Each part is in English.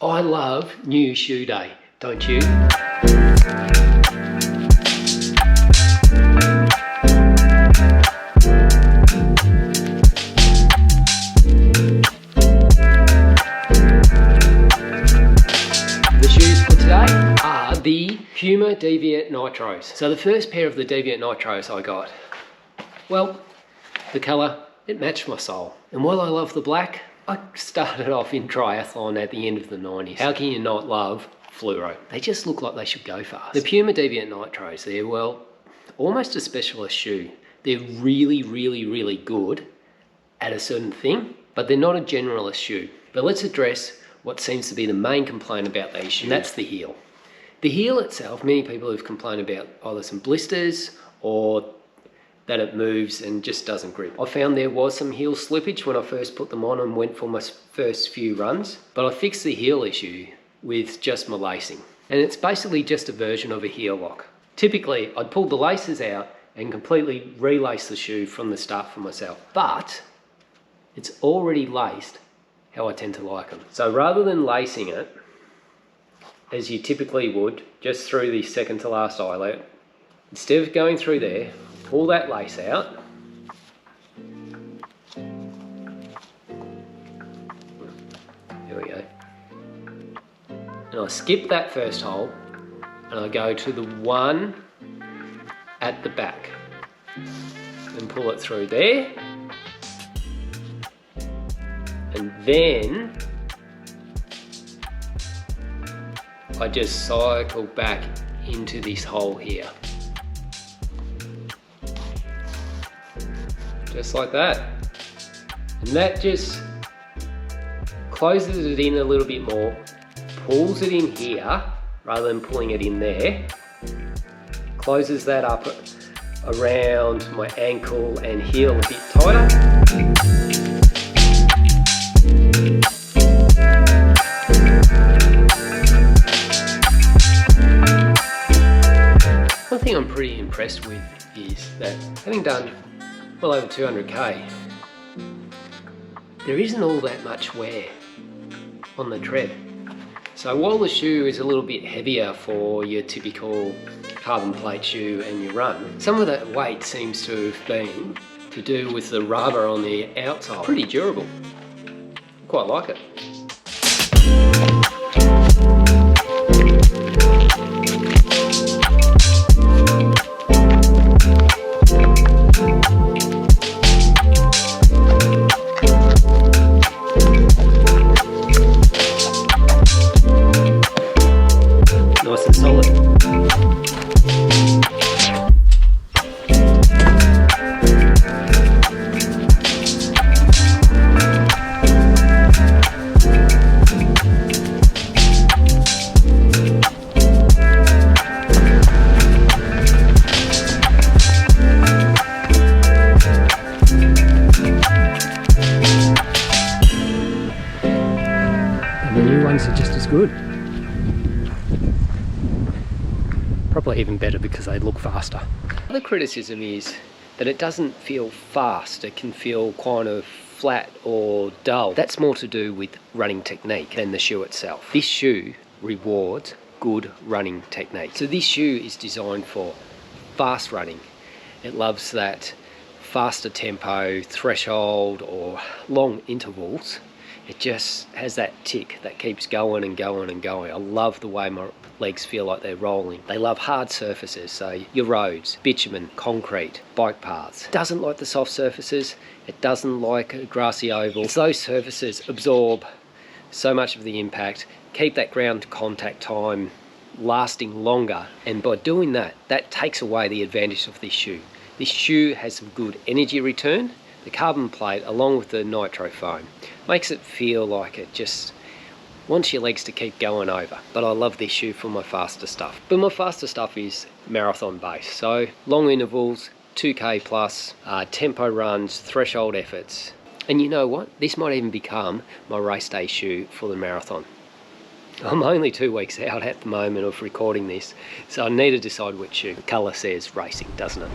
I love new shoe day, don't you? The shoes for today are the Puma Deviate Nitros. So the first pair of the Deviate Nitros I got, well, the colour, it matched my soul. And while I love the black, I started off in triathlon at the end of the 90s. How can you not love fluoro? They just look like they should go fast. The Puma Deviate Nitros, they're, well, almost a specialist shoe. They're really, really, really good at a certain thing, but they're not a generalist shoe. But let's address what seems to be the main complaint about these shoes, and that's the heel. The heel itself, many people have complained about either some blisters or that it moves and just doesn't grip. I found there was some heel slippage when I first put them on and went for my first few runs, but I fixed the heel issue with just my lacing. And it's basically just a version of a heel lock. Typically, I'd pull the laces out and completely relace the shoe from the start for myself, but it's already laced how I tend to like them. So rather than lacing it, as you typically would, just through the second to last eyelet, instead of going through there, pull that lace out. There we go. And I skip that first hole and I go to the one at the back and pull it through there. And then I just cycle back into this hole here. Just like that. And that just closes it in a little bit more, pulls it in here rather than pulling it in there, closes that up around my ankle and heel a bit tighter. One thing I'm pretty impressed with is that having done well over 200k, there isn't all that much wear on the tread. So while the shoe is a little bit heavier for your typical carbon plate shoe and your run, some of that weight seems to have been to do with the rubber on the outside. Pretty durable. Quite like it. Nice and solid. And the new ones are just as good. Probably even better because they look faster. The criticism is that it doesn't feel fast. It can feel kind of flat or dull. That's more to do with running technique than the shoe itself. This shoe rewards good running technique. So this shoe is designed for fast running. It loves that faster tempo, threshold or long intervals. It just has that tick that keeps going and going and going. I love the way my legs feel like they're rolling. They love hard surfaces, so your roads, bitumen, concrete, bike paths. It doesn't like the soft surfaces. It doesn't like a grassy oval. It's those surfaces absorb so much of the impact, keep that ground contact time lasting longer, and by doing that, that takes away the advantage of this shoe. This shoe has some good energy return. The carbon plate, along with the nitro foam, makes it feel like it just wants your legs to keep going over. But I love this shoe for my faster stuff. But my faster stuff is marathon based. So long intervals, 2k plus, tempo runs, threshold efforts. And you know what? This might even become my race day shoe for the marathon. I'm only 2 weeks out at the moment of recording this, so I need to decide which shoe. The colour says racing, doesn't it?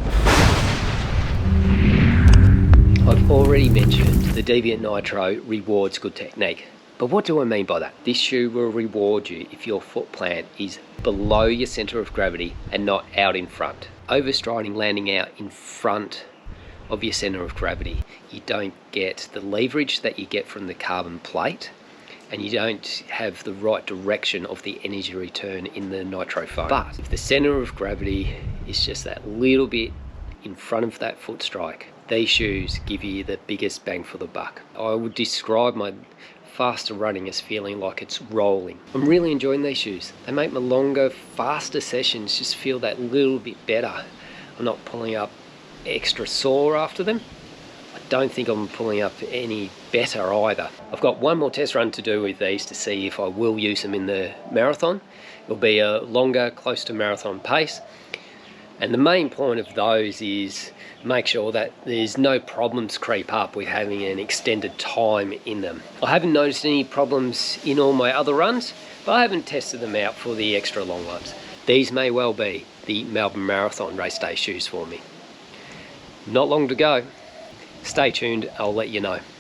I've already mentioned the Deviate Nitro rewards good technique. But what do I mean by that? This shoe will reward you if your foot plant is below your center of gravity and not out in front. Overstriding, landing out in front of your center of gravity, you don't get the leverage that you get from the carbon plate, and you don't have the right direction of the energy return in the nitro foam. But if the center of gravity is just that little bit in front of that foot strike, these shoes give you the biggest bang for the buck. I would describe my faster running as feeling like it's rolling. I'm really enjoying these shoes. They make my longer, faster sessions just feel that little bit better. I'm not pulling up extra sore after them. I don't think I'm pulling up any better either. I've got one more test run to do with these to see if I will use them in the marathon. It'll be a longer, close to marathon pace. And the main point of those is make sure that there's no problems creep up with having an extended time in them. I haven't noticed any problems in all my other runs, but I haven't tested them out for the extra long ones. These may well be the Melbourne Marathon race day shoes for me. Not long to go. Stay tuned, I'll let you know.